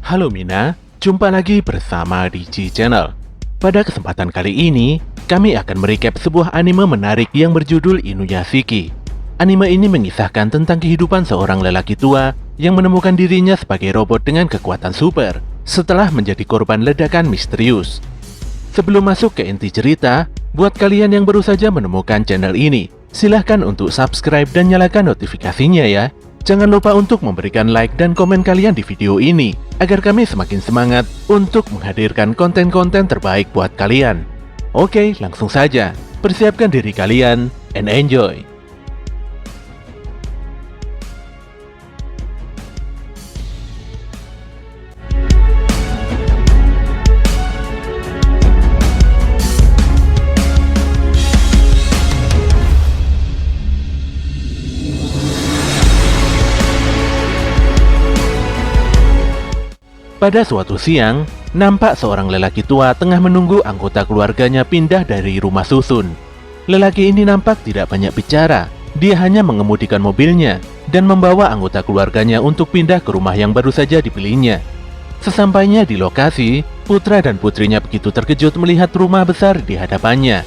Halo Mina, jumpa lagi bersama Digi Channel. Pada kesempatan kali ini, kami akan merecap sebuah anime menarik yang berjudul Inuyashiki. Anime ini mengisahkan tentang kehidupan seorang lelaki tua yang menemukan dirinya sebagai robot dengan kekuatan super setelah menjadi korban ledakan misterius. Sebelum masuk ke inti cerita, buat kalian yang baru saja menemukan channel ini, silahkan untuk subscribe dan nyalakan notifikasinya ya. Jangan lupa untuk memberikan like dan komen kalian di video ini, agar kami semakin semangat untuk menghadirkan konten-konten terbaik buat kalian. Oke, langsung saja. Persiapkan diri kalian, and enjoy! Pada suatu siang, nampak seorang lelaki tua tengah menunggu anggota keluarganya pindah dari rumah susun. Lelaki ini nampak tidak banyak bicara, dia hanya mengemudikan mobilnya dan membawa anggota keluarganya untuk pindah ke rumah yang baru saja dibelinya. Sesampainya di lokasi, putra dan putrinya begitu terkejut melihat rumah besar di hadapannya.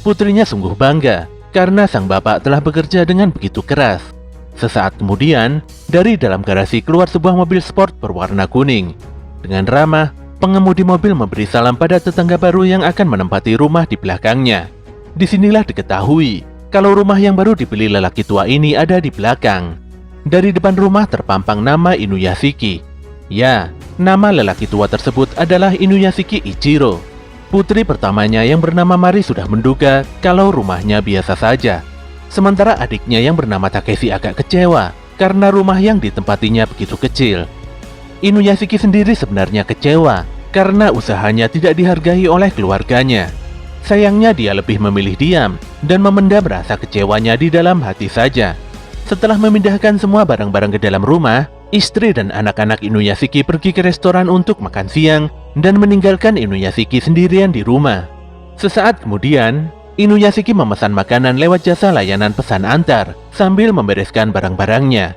Putrinya sungguh bangga, karena sang bapak telah bekerja dengan begitu keras. Sesaat kemudian, dari dalam garasi keluar sebuah mobil sport berwarna kuning. Dengan ramah, pengemudi mobil memberi salam pada tetangga baru yang akan menempati rumah di belakangnya. Disinilah diketahui kalau rumah yang baru dibeli lelaki tua ini ada di belakang. Dari depan rumah terpampang nama Inuyashiki. Ya, nama lelaki tua tersebut adalah Inuyashiki Ichiro. Putri pertamanya yang bernama Mari sudah menduga kalau rumahnya biasa saja. Sementara adiknya yang bernama Takeshi agak kecewa karena rumah yang ditempatinya begitu kecil. Inuyashiki sendiri sebenarnya kecewa karena usahanya tidak dihargai oleh keluarganya. Sayangnya dia lebih memilih diam dan memendam rasa kecewanya di dalam hati saja. Setelah memindahkan semua barang-barang ke dalam rumah, istri dan anak-anak Inuyashiki pergi ke restoran untuk makan siang dan meninggalkan Inuyashiki sendirian di rumah. Sesaat kemudian, Inuyashiki memesan makanan lewat jasa layanan pesan antar sambil membereskan barang-barangnya.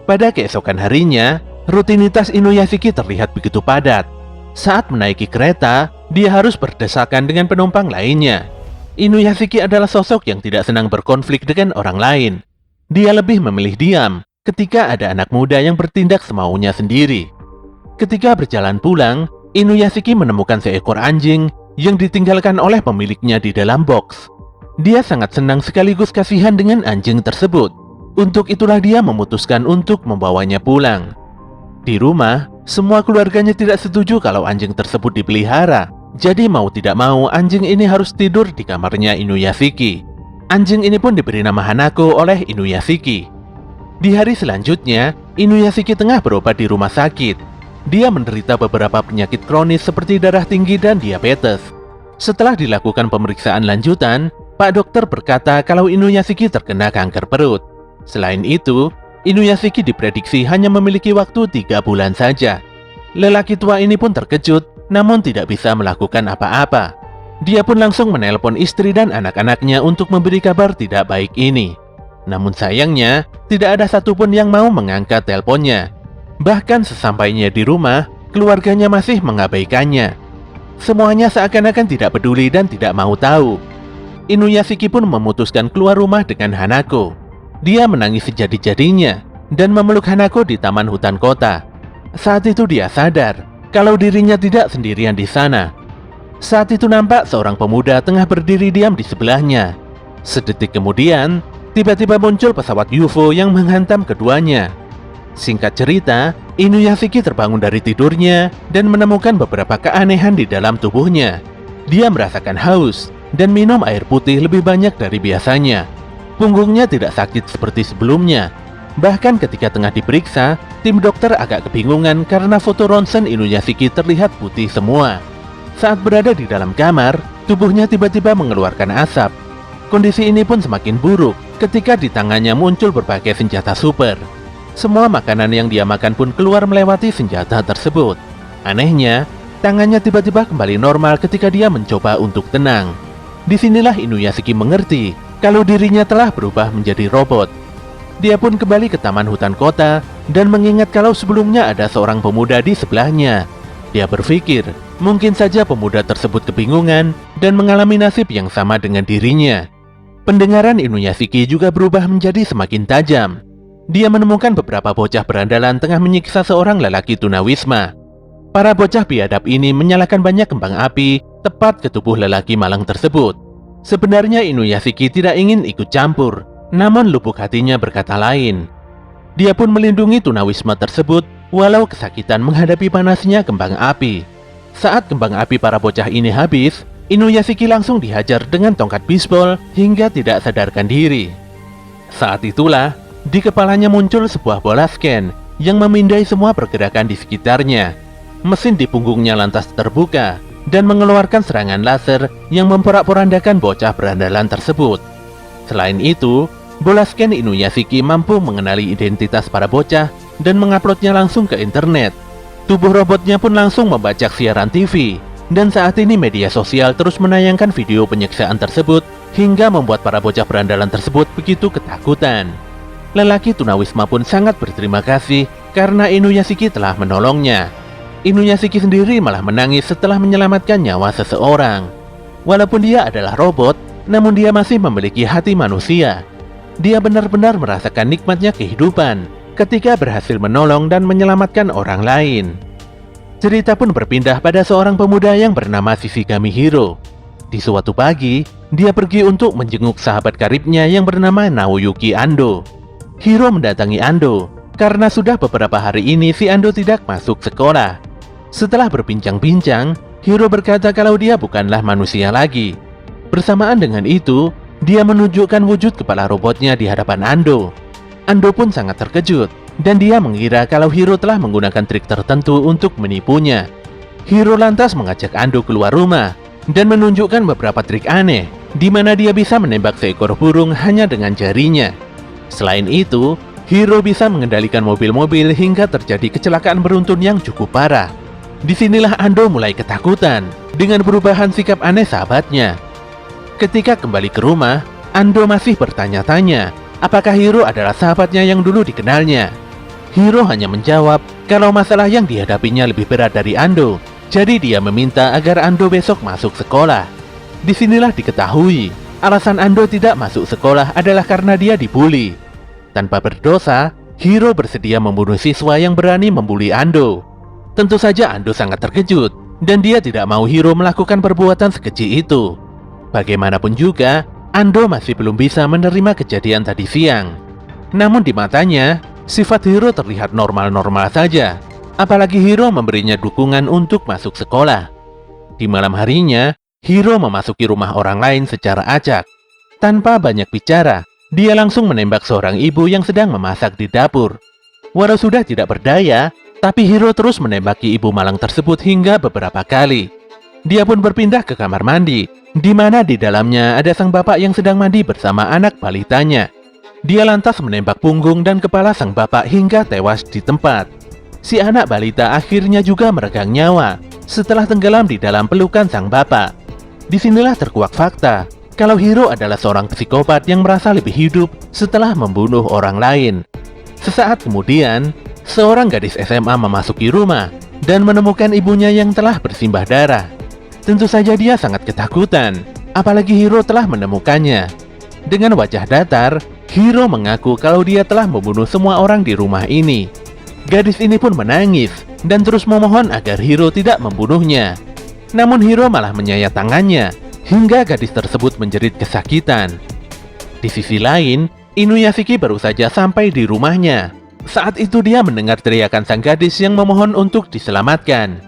Pada keesokan harinya, rutinitas Inuyashiki terlihat begitu padat. Saat menaiki kereta, dia harus berdesakan dengan penumpang lainnya. Inuyashiki adalah sosok yang tidak senang berkonflik dengan orang lain. Dia lebih memilih diam ketika ada anak muda yang bertindak semaunya sendiri. Ketika berjalan pulang, Inuyashiki menemukan seekor anjing yang ditinggalkan oleh pemiliknya di dalam box. Dia sangat senang sekaligus kasihan dengan anjing tersebut. Untuk itulah dia memutuskan untuk membawanya pulang. Di rumah, semua keluarganya tidak setuju kalau anjing tersebut dipelihara. Jadi mau tidak mau anjing ini harus tidur di kamarnya Inuyashiki. Anjing ini pun diberi nama Hanako oleh Inuyashiki. Di hari selanjutnya, Inuyashiki tengah berobat di rumah sakit. Dia menderita beberapa penyakit kronis seperti darah tinggi dan diabetes. Setelah dilakukan pemeriksaan lanjutan, Pak Dokter berkata kalau Inuyashiki terkena kanker perut. Selain itu, Inuyashiki diprediksi hanya memiliki waktu 3 bulan saja. Lelaki tua ini pun terkejut, namun tidak bisa melakukan apa-apa. Dia pun langsung menelpon istri dan anak-anaknya untuk memberi kabar tidak baik ini. Namun sayangnya, tidak ada satupun yang mau mengangkat teleponnya. Bahkan sesampainya di rumah, keluarganya masih mengabaikannya. Semuanya seakan-akan tidak peduli dan tidak mau tahu. Inuyashiki pun memutuskan keluar rumah dengan Hanako. Dia menangis sejadi-jadinya dan memeluk Hanako di taman hutan kota. Saat itu dia sadar kalau dirinya tidak sendirian di sana. Saat itu nampak seorang pemuda tengah berdiri diam di sebelahnya. Sedetik kemudian, tiba-tiba muncul pesawat UFO yang menghantam keduanya. Singkat cerita, Inuyashiki terbangun dari tidurnya dan menemukan beberapa keanehan di dalam tubuhnya. Dia merasakan haus dan minum air putih lebih banyak dari biasanya. Punggungnya tidak sakit seperti sebelumnya. Bahkan ketika tengah diperiksa, tim dokter agak kebingungan karena foto ronsen Inuyashiki terlihat putih semua. Saat berada di dalam kamar, tubuhnya tiba-tiba mengeluarkan asap. Kondisi ini pun semakin buruk ketika di tangannya muncul berbagai senjata super. Semua makanan yang dia makan pun keluar melewati senjata tersebut. Anehnya, tangannya tiba-tiba kembali normal ketika dia mencoba untuk tenang. Disinilah Inuyashiki mengerti kalau dirinya telah berubah menjadi robot. Dia pun kembali ke taman hutan kota dan mengingat kalau sebelumnya ada seorang pemuda di sebelahnya. Dia berpikir, mungkin saja pemuda tersebut kebingungan dan mengalami nasib yang sama dengan dirinya. Pendengaran Inuyashiki juga berubah menjadi semakin tajam. Dia menemukan beberapa bocah berandalan tengah menyiksa seorang lelaki tunawisma. Para bocah biadab ini menyalakan banyak kembang api tepat ke tubuh lelaki malang tersebut. Sebenarnya Inuyashiki tidak ingin ikut campur, namun lubuk hatinya berkata lain. Dia pun melindungi tunawisma tersebut walau kesakitan menghadapi panasnya kembang api. Saat kembang api para bocah ini habis, Inuyashiki langsung dihajar dengan tongkat bisbol hingga tidak sadarkan diri. Saat itulah, di kepalanya muncul sebuah bola scan yang memindai semua pergerakan di sekitarnya. Mesin di punggungnya lantas terbuka dan mengeluarkan serangan laser yang memporak-porandakan bocah berandalan tersebut. Selain itu, bola scan Inuyashiki mampu mengenali identitas para bocah dan menguploadnya langsung ke internet. Tubuh robotnya pun langsung membajak siaran TV, dan saat ini media sosial terus menayangkan video penyiksaan tersebut hingga membuat para bocah berandalan tersebut begitu ketakutan. Lelaki tunawisma pun sangat berterima kasih karena Inuyashiki telah menolongnya. Inuyashiki sendiri malah menangis setelah menyelamatkan nyawa seseorang. Walaupun dia adalah robot, namun dia masih memiliki hati manusia. Dia benar-benar merasakan nikmatnya kehidupan ketika berhasil menolong dan menyelamatkan orang lain. Cerita pun berpindah pada seorang pemuda yang bernama Shishigami Hiro. Di suatu pagi, dia pergi untuk menjenguk sahabat karibnya yang bernama Naoyuki Ando. Hiro mendatangi Ando karena sudah beberapa hari ini si Ando tidak masuk sekolah. Setelah berbincang-bincang, Hiro berkata kalau dia bukanlah manusia lagi. Bersamaan dengan itu, dia menunjukkan wujud kepala robotnya di hadapan Ando. Ando pun sangat terkejut, dan dia mengira kalau Hiro telah menggunakan trik tertentu untuk menipunya. Hiro lantas mengajak Ando keluar rumah, dan menunjukkan beberapa trik aneh, di mana dia bisa menembak seekor burung hanya dengan jarinya. Selain itu, Hiro bisa mengendalikan mobil-mobil hingga terjadi kecelakaan beruntun yang cukup parah. Disinilah Ando mulai ketakutan dengan perubahan sikap aneh sahabatnya. Ketika kembali ke rumah, Ando masih bertanya-tanya apakah Hiro adalah sahabatnya yang dulu dikenalnya. Hiro hanya menjawab kalau masalah yang dihadapinya lebih berat dari Ando, jadi dia meminta agar Ando besok masuk sekolah. Disinilah diketahui alasan Ando tidak masuk sekolah adalah karena dia dibully. Tanpa berdosa, Hiro bersedia membunuh siswa yang berani membuli Ando. Tentu saja Ando sangat terkejut, dan dia tidak mau Hiro melakukan perbuatan sekeji itu. Bagaimanapun juga, Ando masih belum bisa menerima kejadian tadi siang. Namun di matanya, sifat Hiro terlihat normal-normal saja. Apalagi Hiro memberinya dukungan untuk masuk sekolah. Di malam harinya, Hiro memasuki rumah orang lain secara acak. Tanpa banyak bicara, dia langsung menembak seorang ibu yang sedang memasak di dapur. Walau sudah tidak berdaya, tapi Hiro terus menembaki ibu malang tersebut hingga beberapa kali. Dia pun berpindah ke kamar mandi, di mana di dalamnya ada sang bapak yang sedang mandi bersama anak balitanya. Dia lantas menembak punggung dan kepala sang bapak hingga tewas di tempat. Si anak balita akhirnya juga meregang nyawa setelah tenggelam di dalam pelukan sang bapak. Disinilah terkuak fakta kalau Hiro adalah seorang psikopat yang merasa lebih hidup setelah membunuh orang lain. Sesaat kemudian, seorang gadis SMA memasuki rumah dan menemukan ibunya yang telah bersimbah darah. Tentu saja dia sangat ketakutan, apalagi Hiro telah menemukannya. Dengan wajah datar, Hiro mengaku kalau dia telah membunuh semua orang di rumah ini. Gadis ini pun menangis dan terus memohon agar Hiro tidak membunuhnya. Namun Hiro malah menyayat tangannya hingga gadis tersebut menjerit kesakitan. Di sisi lain, Inuyashiki baru saja sampai di rumahnya. Saat itu dia mendengar teriakan sang gadis yang memohon untuk diselamatkan.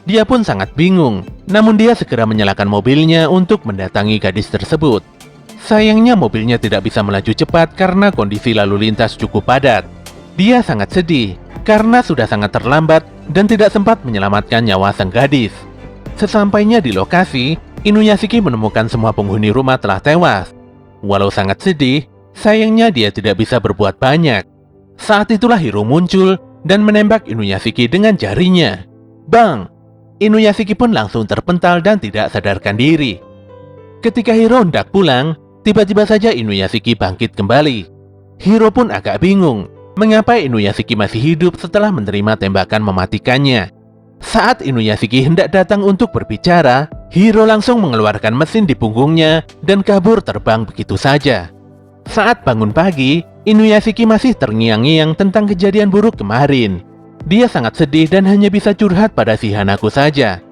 Dia pun sangat bingung, namun dia segera menyalakan mobilnya untuk mendatangi gadis tersebut. Sayangnya mobilnya tidak bisa melaju cepat karena kondisi lalu lintas cukup padat. Dia sangat sedih karena sudah sangat terlambat dan tidak sempat menyelamatkan nyawa sang gadis. Sesampainya di lokasi, Inuyashiki menemukan semua penghuni rumah telah tewas. Walau sangat sedih, sayangnya dia tidak bisa berbuat banyak. Saat itulah Hiro muncul dan menembak Inuyashiki dengan jarinya. Bang! Inuyashiki pun langsung terpental dan tidak sadarkan diri. Ketika Hiro hendak pulang, tiba-tiba saja Inuyashiki bangkit kembali. Hiro pun agak bingung mengapa Inuyashiki masih hidup setelah menerima tembakan mematikannya. Saat Inuyashiki hendak datang untuk berbicara, Hiro langsung mengeluarkan mesin di punggungnya dan kabur terbang begitu saja. Saat bangun pagi, Inuyashiki masih terngiang-ngiang tentang kejadian buruk kemarin. Dia sangat sedih dan hanya bisa curhat pada si Hanako saja.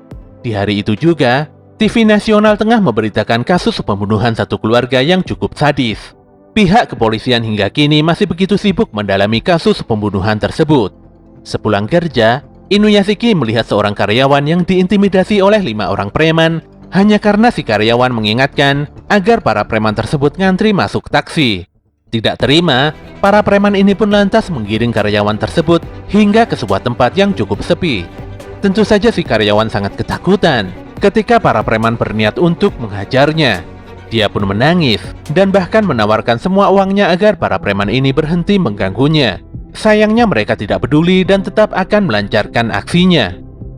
Di hari itu juga, TV nasional tengah memberitakan kasus pembunuhan satu keluarga yang cukup sadis. Pihak kepolisian hingga kini masih begitu sibuk mendalami kasus pembunuhan tersebut. Sepulang kerja, Inuyashiki melihat seorang karyawan yang diintimidasi oleh 5 orang preman hanya karena si karyawan mengingatkan agar para preman tersebut ngantri masuk taksi. Tidak terima, para preman ini pun lantas menggiring karyawan tersebut hingga ke sebuah tempat yang cukup sepi. Tentu saja si karyawan sangat ketakutan ketika para preman berniat untuk menghajarnya. Dia pun menangis dan bahkan menawarkan semua uangnya agar para preman ini berhenti mengganggunya. Sayangnya mereka tidak peduli dan tetap akan melancarkan aksinya.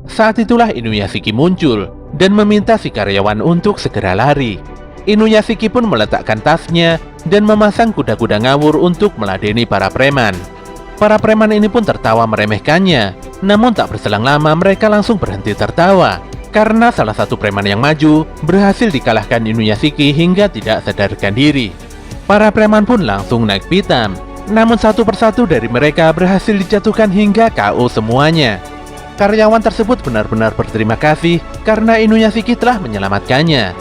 Saat itulah Inuyashiki muncul dan meminta si karyawan untuk segera lari. Inuyashiki pun meletakkan tasnya dan memasang kuda-kuda ngawur untuk meladeni para preman. Para preman ini pun tertawa meremehkannya, namun tak berselang lama mereka langsung berhenti tertawa karena salah satu preman yang maju berhasil dikalahkan Inuyashiki hingga tidak sadarkan diri. Para preman pun langsung naik pitam, namun satu persatu dari mereka berhasil dijatuhkan hingga KO semuanya. Karyawan tersebut benar-benar berterima kasih karena Inuyashiki telah menyelamatkannya.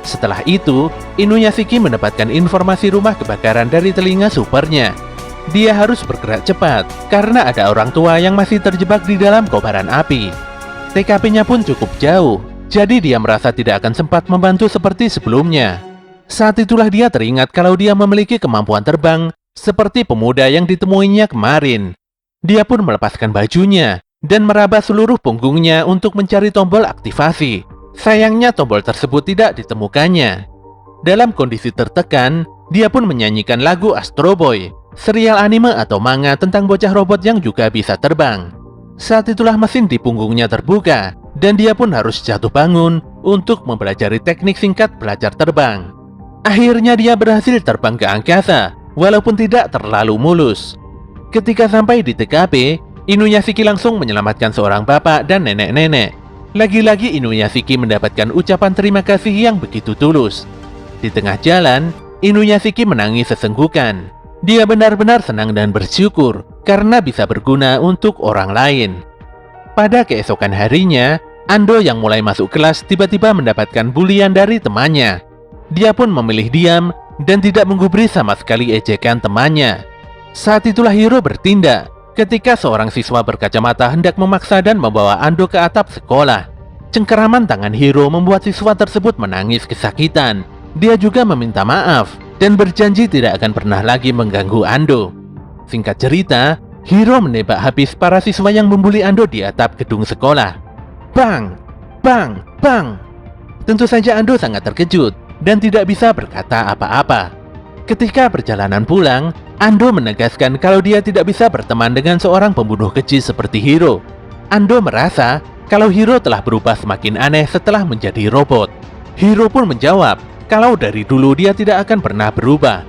Setelah itu, Inuyashiki mendapatkan informasi rumah kebakaran dari telinga supernya. Dia harus bergerak cepat karena ada orang tua yang masih terjebak di dalam kobaran api. TKP-nya pun cukup jauh, jadi dia merasa tidak akan sempat membantu seperti sebelumnya. Saat itulah dia teringat kalau dia memiliki kemampuan terbang seperti pemuda yang ditemuinya kemarin. Dia pun melepaskan bajunya dan meraba seluruh punggungnya untuk mencari tombol aktivasi. Sayangnya tombol tersebut tidak ditemukannya. Dalam kondisi tertekan, dia pun menyanyikan lagu Astro Boy, serial anime atau manga tentang bocah robot yang juga bisa terbang. Saat itulah mesin di punggungnya terbuka, dan dia pun harus jatuh bangun untuk mempelajari teknik singkat belajar terbang. Akhirnya dia berhasil terbang ke angkasa, walaupun tidak terlalu mulus. Ketika sampai di TKP, Inuyashiki langsung menyelamatkan seorang bapak dan nenek-nenek. Lagi-lagi Inuyashiki mendapatkan ucapan terima kasih yang begitu tulus. Di tengah jalan, Inuyashiki menangis sesenggukan. Dia benar-benar senang dan bersyukur karena bisa berguna untuk orang lain. Pada keesokan harinya, Ando yang mulai masuk kelas tiba-tiba mendapatkan bulian dari temannya. Dia pun memilih diam dan tidak menggubris sama sekali ejekan temannya. Saat itulah Hiro bertindak ketika seorang siswa berkacamata hendak memaksa dan membawa Ando ke atap sekolah. Cengkeraman tangan Hiro membuat siswa tersebut menangis kesakitan. Dia juga meminta maaf dan berjanji tidak akan pernah lagi mengganggu Ando. Singkat cerita, Hiro menembak habis para siswa yang membuli Ando di atap gedung sekolah. Bang! Bang! Bang! Tentu saja Ando sangat terkejut dan tidak bisa berkata apa-apa. Ketika perjalanan pulang, Ando menegaskan kalau dia tidak bisa berteman dengan seorang pembunuh keji seperti Hiro. Ando merasa kalau Hiro telah berubah semakin aneh setelah menjadi robot. Hiro pun menjawab kalau dari dulu dia tidak akan pernah berubah.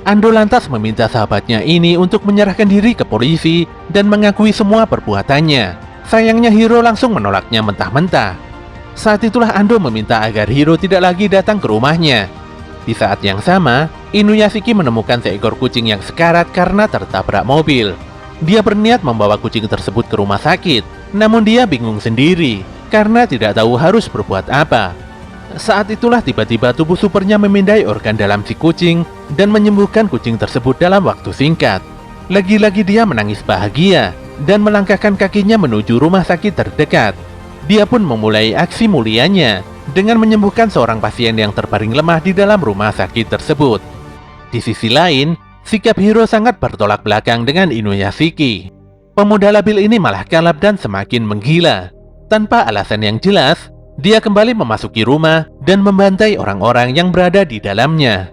Ando lantas meminta sahabatnya ini untuk menyerahkan diri ke polisi dan mengakui semua perbuatannya. Sayangnya Hiro langsung menolaknya mentah-mentah. Saat itulah Ando meminta agar Hiro tidak lagi datang ke rumahnya. Di saat yang sama, Inuyashiki menemukan seekor kucing yang sekarat karena tertabrak mobil. Dia berniat membawa kucing tersebut ke rumah sakit, namun dia bingung sendiri karena tidak tahu harus berbuat apa. Saat itulah tiba-tiba tubuh supernya memindai organ dalam si kucing dan menyembuhkan kucing tersebut dalam waktu singkat. Lagi-lagi dia menangis bahagia dan melangkahkan kakinya menuju rumah sakit terdekat. Dia pun memulai aksi mulianya dengan menyembuhkan seorang pasien yang terbaring lemah di dalam rumah sakit tersebut. Di sisi lain, sikap Hiro sangat bertolak belakang dengan Inuyashiki. Pemuda labil ini malah kalap dan semakin menggila. Tanpa alasan yang jelas, dia kembali memasuki rumah dan membantai orang-orang yang berada di dalamnya.